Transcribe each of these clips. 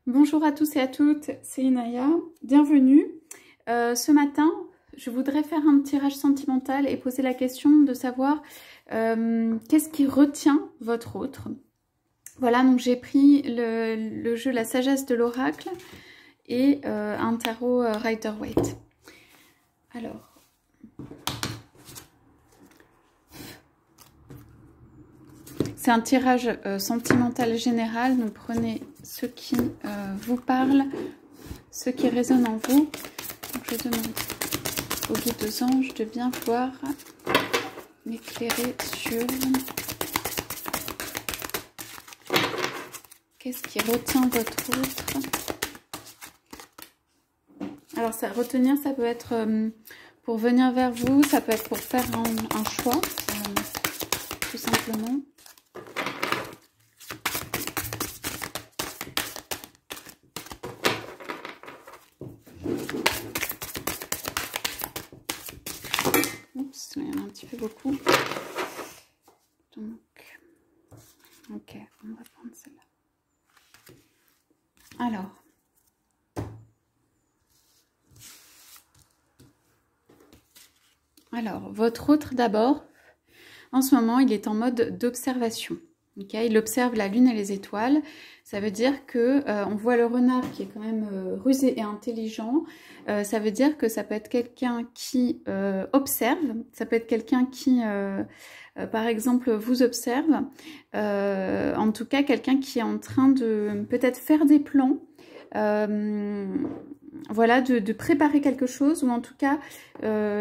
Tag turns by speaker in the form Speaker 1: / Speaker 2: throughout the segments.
Speaker 1: Bonjour à tous et à toutes, c'est Inaya, bienvenue. Ce matin, je voudrais faire un tirage sentimental et poser la question de savoir qu'est-ce qui retient votre autre. Voilà, donc j'ai pris le jeu La Sagesse de l'Oracle et un tarot Rider-Waite. Alors, c'est un tirage sentimental général, donc prenez ce qui vous parle, ce qui résonne en vous. Donc je demande aux guides aux anges de bien pouvoir m'éclairer sur qu'est-ce qui retient votre autre. Alors ça, retenir, ça peut être pour venir vers vous, ça peut être pour faire un choix, tout simplement. Oups, il y en a un petit peu beaucoup. Donc, ok, on va prendre celle-là. Alors, votre autre d'abord, en ce moment, il est en mode d'observation. Okay, il observe la lune et les étoiles. Ça veut dire que on voit le renard qui est quand même rusé et intelligent. Ça veut dire que ça peut être quelqu'un qui observe. Ça peut être quelqu'un qui, par exemple, vous observe. En tout cas, quelqu'un qui est en train de peut-être faire des plans. Voilà, de préparer quelque chose, ou en tout cas,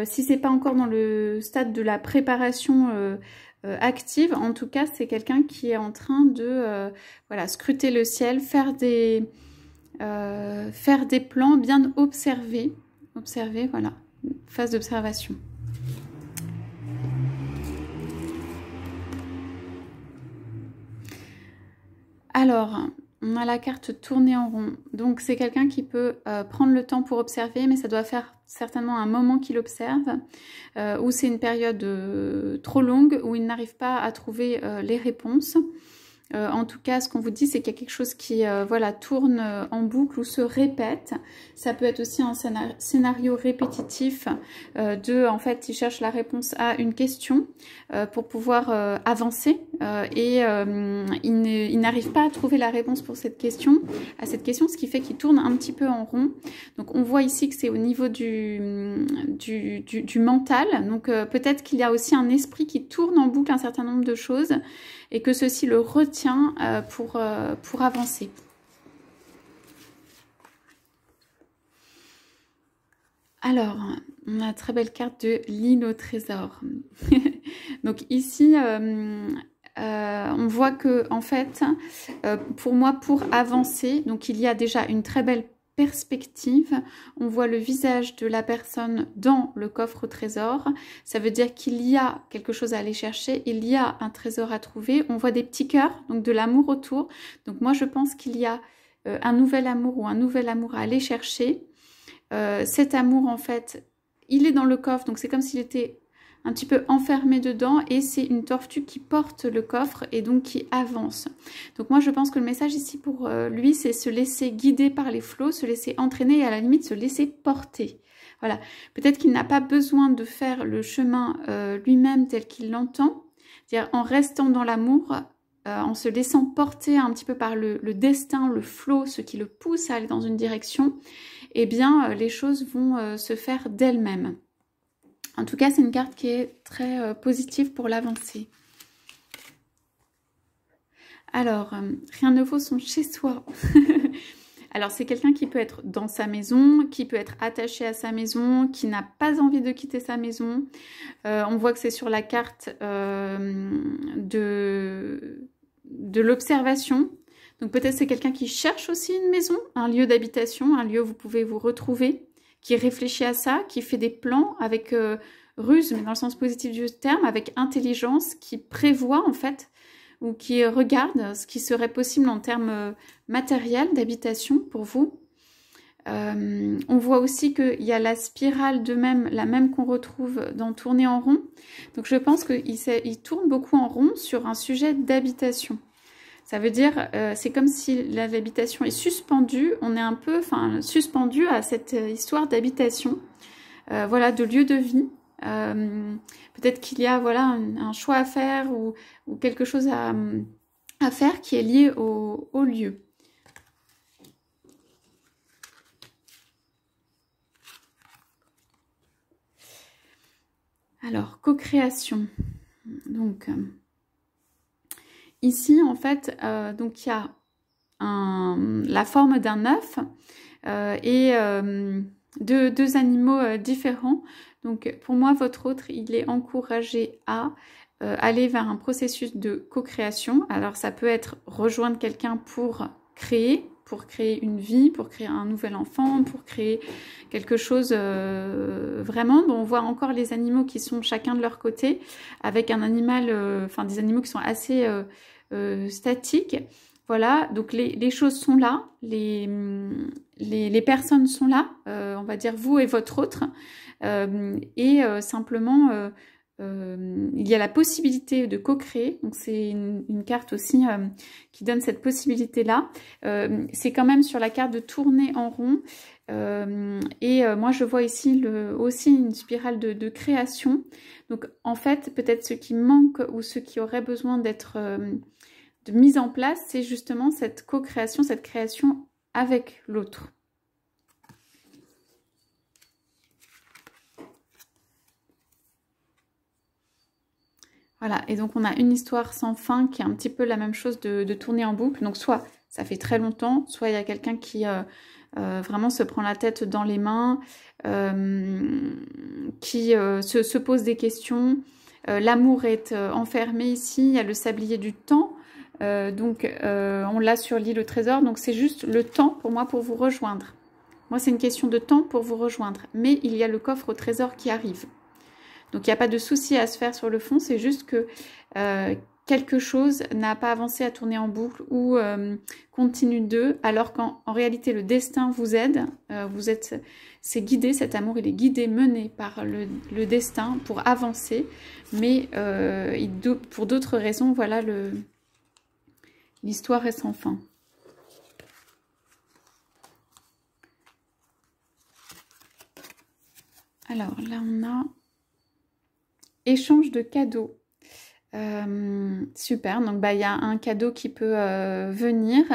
Speaker 1: si c'est pas encore dans le stade de la préparation active, en tout cas, c'est quelqu'un qui est en train de voilà, scruter le ciel, faire des plans, bien observer, voilà, phase d'observation. Alors, on a la carte tournée en rond. Donc, c'est quelqu'un qui peut prendre le temps pour observer, mais ça doit faire certainement un moment qu'il observe, ou c'est une période trop longue, où il n'arrive pas à trouver les réponses. En tout cas, ce qu'on vous dit, c'est qu'il y a quelque chose qui voilà, tourne en boucle ou se répète. Ça peut être aussi un scénario répétitif en fait, il cherche la réponse à une question pour pouvoir avancer et il n'arrive pas à trouver la réponse pour cette question, ce qui fait qu'il tourne un petit peu en rond. Donc, on voit ici que c'est au niveau du mental. Donc, peut-être qu'il y a aussi un esprit qui tourne en boucle un certain nombre de choses et que ceci le retient pour avancer. Alors, on a une très belle carte de l'île au trésor. Donc ici, on voit que, en fait, pour moi, pour avancer, donc il y a déjà une très belle perspective. On voit le visage de la personne dans le coffre au trésor. Ça veut dire qu'il y a quelque chose à aller chercher, il y a un trésor à trouver. On voit des petits cœurs, donc de l'amour autour. Donc moi, je pense qu'il y a un nouvel amour ou un nouvel amour à aller chercher. Cet amour, en fait, il est dans le coffre, donc c'est comme s'il était un petit peu enfermé dedans, et c'est une tortue qui porte le coffre et donc qui avance. Donc moi je pense que le message ici pour lui, c'est se laisser guider par les flots, se laisser entraîner et à la limite se laisser porter. Voilà, peut-être qu'il n'a pas besoin de faire le chemin lui-même tel qu'il l'entend, c'est-à-dire en restant dans l'amour, en se laissant porter un petit peu par le destin, le flot, ce qui le pousse à aller dans une direction, eh bien les choses vont se faire d'elles-mêmes. En tout cas, c'est une carte qui est très positive pour l'avancée. Alors, rien ne vaut son chez-soi. Alors, c'est quelqu'un qui peut être dans sa maison, qui peut être attaché à sa maison, qui n'a pas envie de quitter sa maison. On voit que c'est sur la carte de l'observation. Donc, peut-être c'est quelqu'un qui cherche aussi une maison, un lieu d'habitation, un lieu où vous pouvez vous retrouver, qui réfléchit à ça, qui fait des plans avec ruse, mais dans le sens positif du terme, avec intelligence, qui prévoit en fait, ou qui regarde ce qui serait possible en termes matériels d'habitation pour vous. On voit aussi qu'il y a la spirale de même, la même qu'on retrouve dans Tourner en rond. Donc je pense qu'il tourne beaucoup en rond sur un sujet d'habitation. Ça veut dire, c'est comme si l'habitation est suspendue, on est un peu, enfin, suspendu à cette histoire d'habitation, voilà, de lieu de vie. Peut-être qu'il y a, voilà, un choix à faire ou quelque chose à faire qui est lié au lieu. Alors, co-création. Donc, ici, en fait, donc il y a la forme d'un œuf et deux animaux différents. Donc, pour moi, votre autre, il est encouragé à aller vers un processus de co-création. Alors, ça peut être rejoindre quelqu'un pour créer une vie, pour créer un nouvel enfant, pour créer quelque chose vraiment. Bon, on voit encore les animaux qui sont chacun de leur côté, avec un animal, enfin des animaux qui sont assez statiques. Voilà, donc les choses sont là, les personnes sont là, on va dire vous et votre autre, et simplement il y a la possibilité de co-créer, donc c'est une carte aussi qui donne cette possibilité-là. C'est quand même sur la carte de tourner en rond, et moi je vois ici aussi une spirale de création. Donc en fait, peut-être ce qui manque ou ce qui aurait besoin d'être de mise en place, c'est justement cette co-création, cette création avec l'autre. Voilà, et donc on a une histoire sans fin qui est un petit peu la même chose de tourner en boucle. Donc soit ça fait très longtemps, soit il y a quelqu'un qui vraiment se prend la tête dans les mains, qui se pose des questions. L'amour est enfermé ici, il y a le sablier du temps. Donc on l'a sur l'île au trésor, donc c'est juste le temps pour moi pour vous rejoindre. Moi c'est une question de temps pour vous rejoindre, mais il y a le coffre au trésor qui arrive. Donc il n'y a pas de souci à se faire sur le fond, c'est juste que quelque chose n'a pas avancé à tourner en boucle ou continue de, alors qu'en réalité le destin vous aide, c'est guidé, cet amour il est guidé, mené par le destin pour avancer, mais pour d'autres raisons, voilà, l'histoire est sans fin. Alors là on a échange de cadeaux. Super, donc bah, y a un cadeau qui peut venir,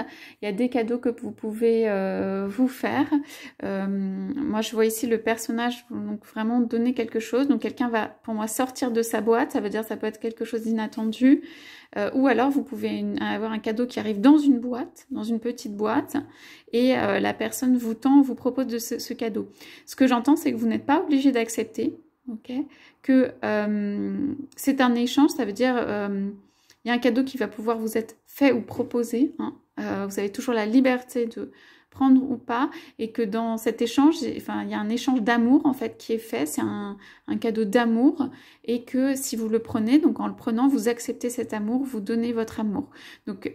Speaker 1: il y a des cadeaux que vous pouvez vous faire. Moi je vois ici le personnage donc vraiment donner quelque chose, donc quelqu'un va pour moi sortir de sa boîte, ça veut dire ça peut être quelque chose d'inattendu, ou alors vous pouvez avoir un cadeau qui arrive dans une boîte, dans une petite boîte, et la personne vous propose de ce cadeau. Ce que j'entends c'est que vous n'êtes pas obligé d'accepter. Ok, que c'est un échange, ça veut dire il y a un cadeau qui va pouvoir vous être fait ou proposé, hein. Vous avez toujours la liberté de prendre ou pas, et que dans cet échange, enfin, il y a un échange d'amour en fait qui est fait, c'est un cadeau d'amour, et que si vous le prenez, donc en le prenant, vous acceptez cet amour, vous donnez votre amour. Donc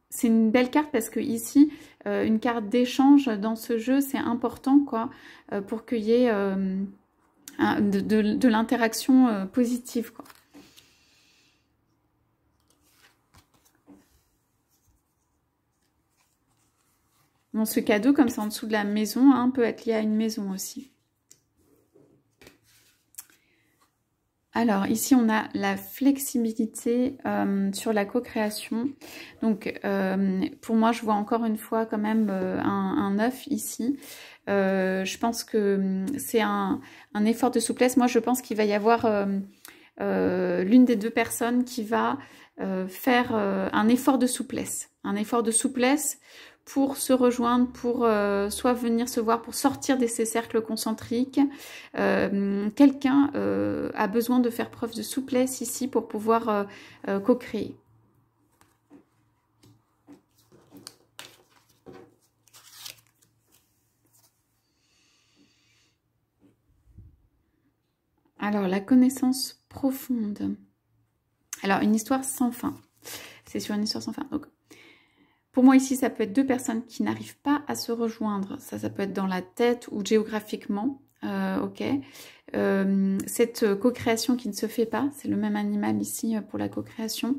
Speaker 1: c'est une belle carte parce que ici, une carte d'échange dans ce jeu, c'est important quoi, pour qu'il y ait de l'interaction positive, quoi. Bon, ce cadeau, comme c'est en dessous de la maison, hein, peut être lié à une maison aussi. Alors, ici, on a la flexibilité sur la co-création. Donc, pour moi, je vois encore une fois quand même un œuf ici. Je pense que c'est un effort de souplesse. Moi, je pense qu'il va y avoir l'une des deux personnes qui va faire un effort de souplesse. Un effort de souplesse pour se rejoindre, pour soit venir se voir, pour sortir de ces cercles concentriques. Quelqu'un a besoin de faire preuve de souplesse ici pour pouvoir co-créer. Alors, la connaissance profonde. Alors, une histoire sans fin. C'est sur une histoire sans fin. Donc, pour moi, ici, ça peut être deux personnes qui n'arrivent pas à se rejoindre. Ça peut être dans la tête ou géographiquement. Ok. Cette co-création qui ne se fait pas, c'est le même animal ici pour la co-création.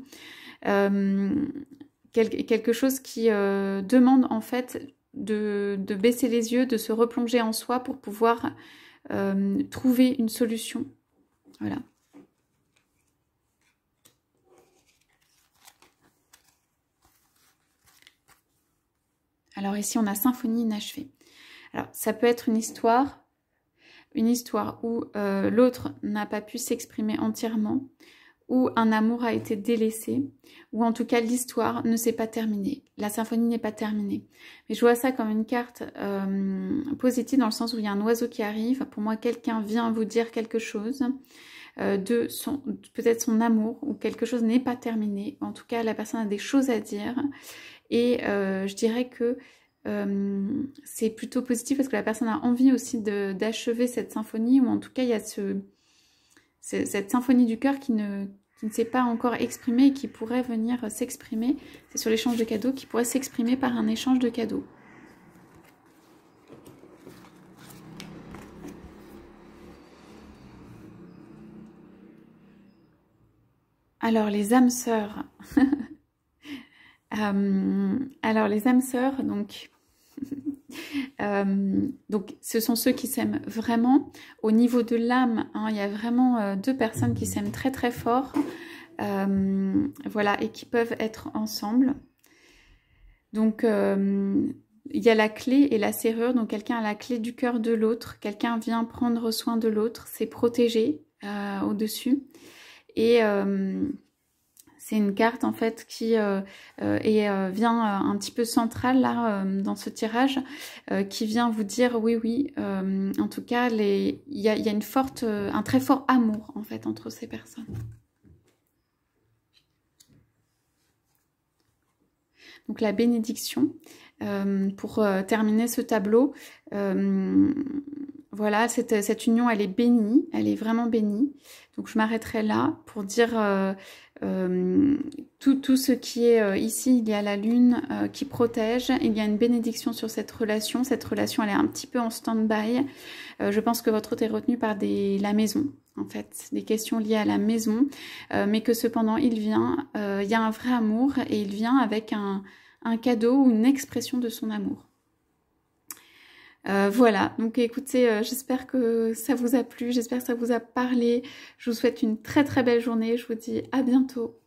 Speaker 1: quelque chose qui demande en fait de baisser les yeux, de se replonger en soi pour pouvoir trouver une solution. Voilà. Alors ici, on a symphonie inachevée. Alors, ça peut être une histoire où l'autre n'a pas pu s'exprimer entièrement, où un amour a été délaissé, ou en tout cas l'histoire ne s'est pas terminée. La symphonie n'est pas terminée. Mais je vois ça comme une carte positive dans le sens où il y a un oiseau qui arrive. Pour moi, quelqu'un vient vous dire quelque chose de peut-être son amour, ou quelque chose n'est pas terminé. En tout cas, la personne a des choses à dire. Et je dirais que c'est plutôt positif parce que la personne a envie aussi d'achever cette symphonie, ou en tout cas il y a cette symphonie du cœur qui ne s'est pas encore exprimée et qui pourrait venir s'exprimer. C'est sur l'échange de cadeaux, qui pourrait s'exprimer par un échange de cadeaux. Alors les âmes sœurs. Alors les âmes sœurs, donc ce sont ceux qui s'aiment vraiment. Au niveau de l'âme, hein, il y a vraiment deux personnes qui s'aiment très très fort, voilà, et qui peuvent être ensemble. Donc il y a la clé et la serrure, donc quelqu'un a la clé du cœur de l'autre, quelqu'un vient prendre soin de l'autre, c'est protégé au-dessus. Et c'est une carte en fait qui vient un petit peu centrale là dans ce tirage, qui vient vous dire oui, en tout cas il y a un très fort amour en fait entre ces personnes. Donc la bénédiction, pour terminer ce tableau, voilà, cette union elle est bénie, elle est vraiment bénie. Donc je m'arrêterai là pour dire tout ce qui est ici. Il y a la lune qui protège, il y a une bénédiction sur cette relation. Cette relation elle est un petit peu en stand-by. Je pense que votre hôte est retenu par la maison, en fait, des questions liées à la maison, mais que cependant il vient, il y a un vrai amour et il vient avec un cadeau ou une expression de son amour. Voilà, donc écoutez, j'espère que ça vous a plu, j'espère que ça vous a parlé. Je vous souhaite une très très belle journée, je vous dis à bientôt.